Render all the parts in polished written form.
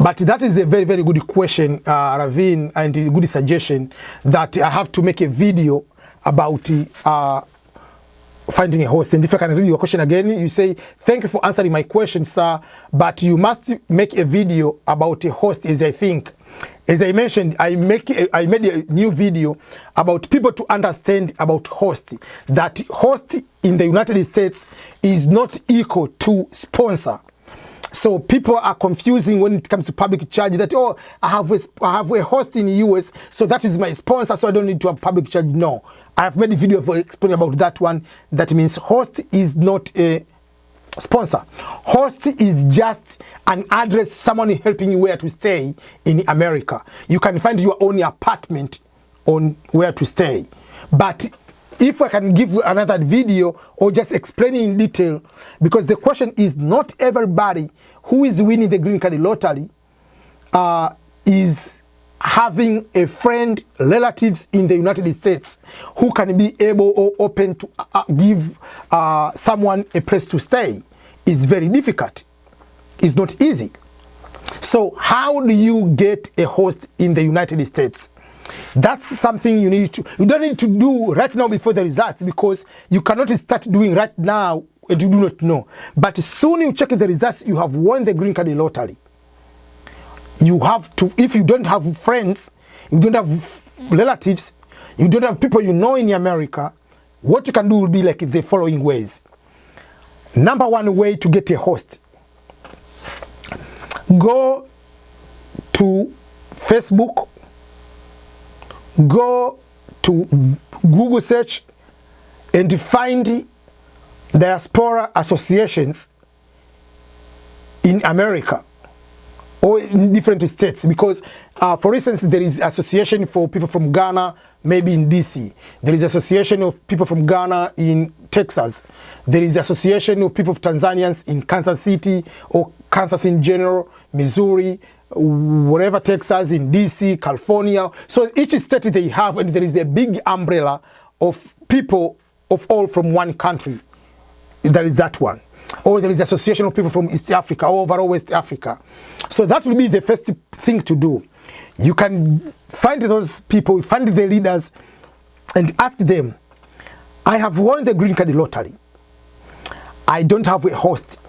But that is a very, very good question, Ravin, and a good suggestion that I have to make a video about finding a host. And if I can read your question again, you say, thank you for answering my question, sir, but you must make a video about a host, as I think. As I mentioned, I made a new video about people to understand about host. That host in the United States is not equal to sponsor. So people are confusing when it comes to public charge that, oh, I have a host in the US, so that is my sponsor, so I don't need to have public charge. No, I have made a video for explaining about that one. That means host is not a sponsor. Host is just an address, someone helping you where to stay in America. You can find your own apartment on where to stay. But if I can give you another video or just explaining in detail, because the question is not everybody who is winning the green card lottery is having a friend, relatives in the United States who can be able or open to give someone a place to stay. It's very difficult. It's not easy. So how do you get a host in the United States? That's something you don't need to do right now before the results, because you cannot start doing right now and you do not know. But soon you check the results, you have won the green card lottery. You have to, if you don't have friends, you don't have relatives, you don't have people you know in America, what you can do will be like the following ways. Number one way to get a host. Go to Facebook, go to Google search and find diaspora associations in America or in different states, because for instance, there is association for people from Ghana, maybe in DC. There is association of people from Ghana in Texas. There is association of people of Tanzanians in Kansas City, or Kansas in general, Missouri, whatever, Texas, in DC, California. So each state they have, and there is a big umbrella of people of all from one country. There is that one. Or there is association of people from East Africa, or overall West Africa. So that will be the first thing to do. You can find those people, find the leaders, and ask them, I have won the green card lottery. I don't have a host.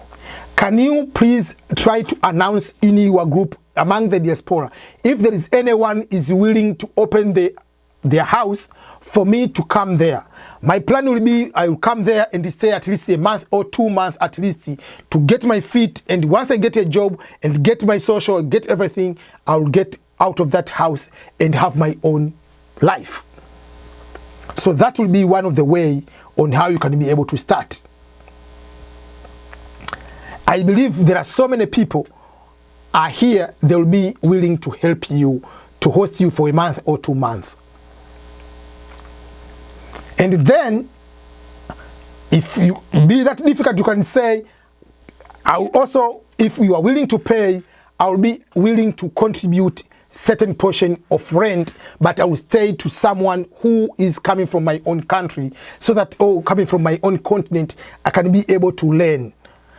Can you please try to announce in your group among the diaspora if there is anyone is willing to open their house for me to come there? My plan will be I will come there and stay at least a month or 2 months at least to get my feet, and once I get a job and get my social, get everything, I will get out of that house and have my own life. So that will be one of the way on how you can be able to start. I believe there are so many people are here, they will be willing to help you, to host you for a month or 2 months. And then, if you be that difficult, you can say, I will also, if you are willing to pay, I will be willing to contribute certain portion of rent, but I will stay to someone who is coming from my own country, so that, or coming from my own continent, I can be able to learn.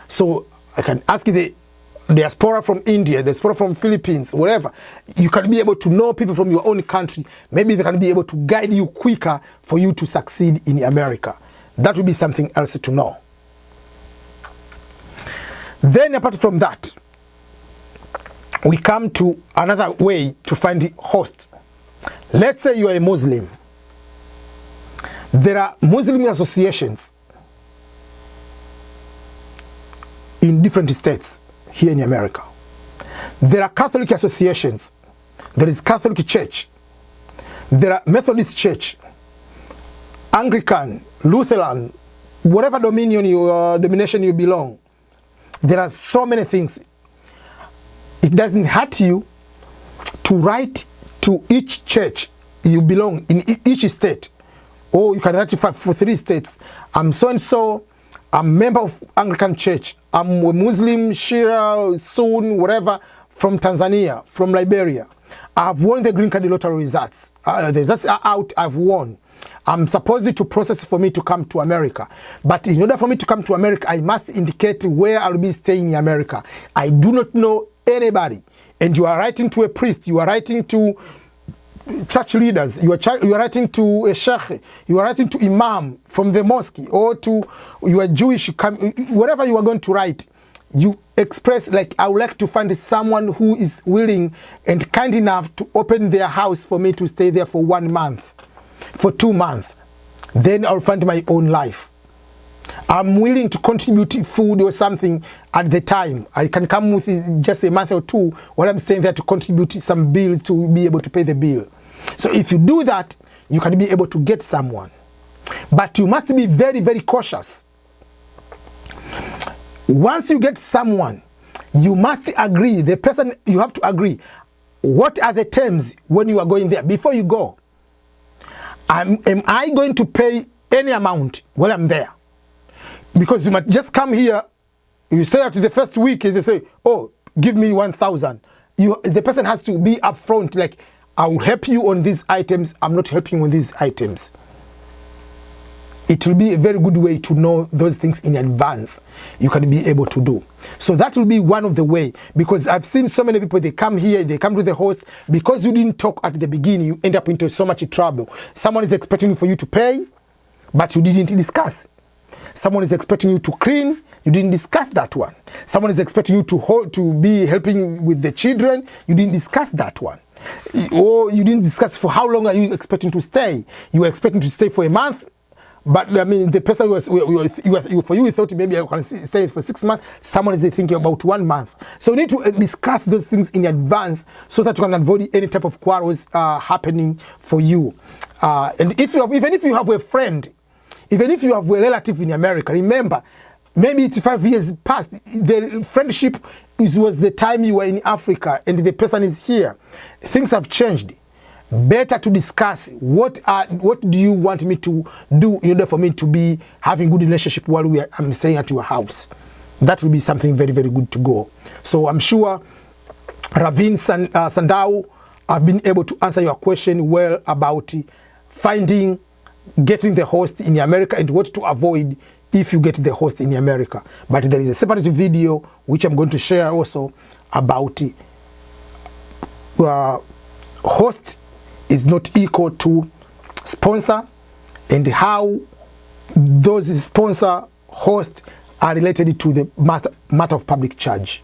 So I can ask the diaspora from India, diaspora from Philippines, wherever. You can be able to know people from your own country. Maybe they can be able to guide you quicker for you to succeed in America. That will be something else to know. Then apart from that, we come to another way to find the host. Let's say you are a Muslim. There are Muslim associations in different states here in America. There are Catholic associations. There is Catholic Church. There are Methodist Church, Anglican, Lutheran, whatever denomination you belong. There are so many things. It doesn't hurt you to write to each church you belong in each state. Or you can write for 3 states. I'm so-and-so, I'm a member of Anglican Church. I'm a Muslim, Shia, Sunni, whatever, from Tanzania, from Liberia. I've won the green card lottery results. The results are out, I've won. I'm supposed to process for me to come to America. But in order for me to come to America, I must indicate where I'll be staying in America. I do not know anybody, and you are writing to a priest, you are writing to church leaders, you are writing to a sheikh, you are writing to imam from the mosque, or to you are Jewish, whatever you are going to write, you express like, I would like to find someone who is willing and kind enough to open their house for me to stay there for 1 month, for 2 months. Then I'll find my own life. I'm willing to contribute food or something at the time. I can come with just a month or 2 while I'm staying there to contribute some bills to be able to pay the bill. So if you do that, you can be able to get someone. But you must be very, very cautious. Once you get someone, you must agree, the person, you have to agree, what are the terms when you are going there before you go? Am I going to pay any amount while I'm there? Because you might just come here, you stay out the first week and they say, oh, give me 1,000. The person has to be upfront, like, I will help you on these items, I'm not helping you on these items. It will be a very good way to know those things in advance. You can be able to do. So that will be one of the way, because I've seen so many people, they come here, they come to the host, because you didn't talk at the beginning, you end up into so much trouble. Someone is expecting for you to pay, but you didn't discuss. Someone is expecting you to clean, you didn't discuss that one. Someone is expecting you to be helping with the children, you didn't discuss that one. Or you didn't discuss for how long are you expecting to stay. You were expecting to stay for a month, but I mean, the person was, for you, thought maybe I can stay for 6 months. Someone is thinking about 1 month. So you need to discuss those things in advance so that you can avoid any type of quarrels happening for you. And even if you have a friend, even if you have a relative in America, remember, maybe 5 years past, the friendship was the time you were in Africa and the person is here. Things have changed. Better to discuss what do you want me to do in order for me to be having good relationship while I'm staying at your house. That will be something very, very good to go. So I'm sure Ravin Sandau, I've been able to answer your question well about getting the host in America and what to avoid if you get the host in America. But there is a separate video which I'm going to share also about host is not equal to sponsor, and how those sponsor hosts are related to the matter of public charge.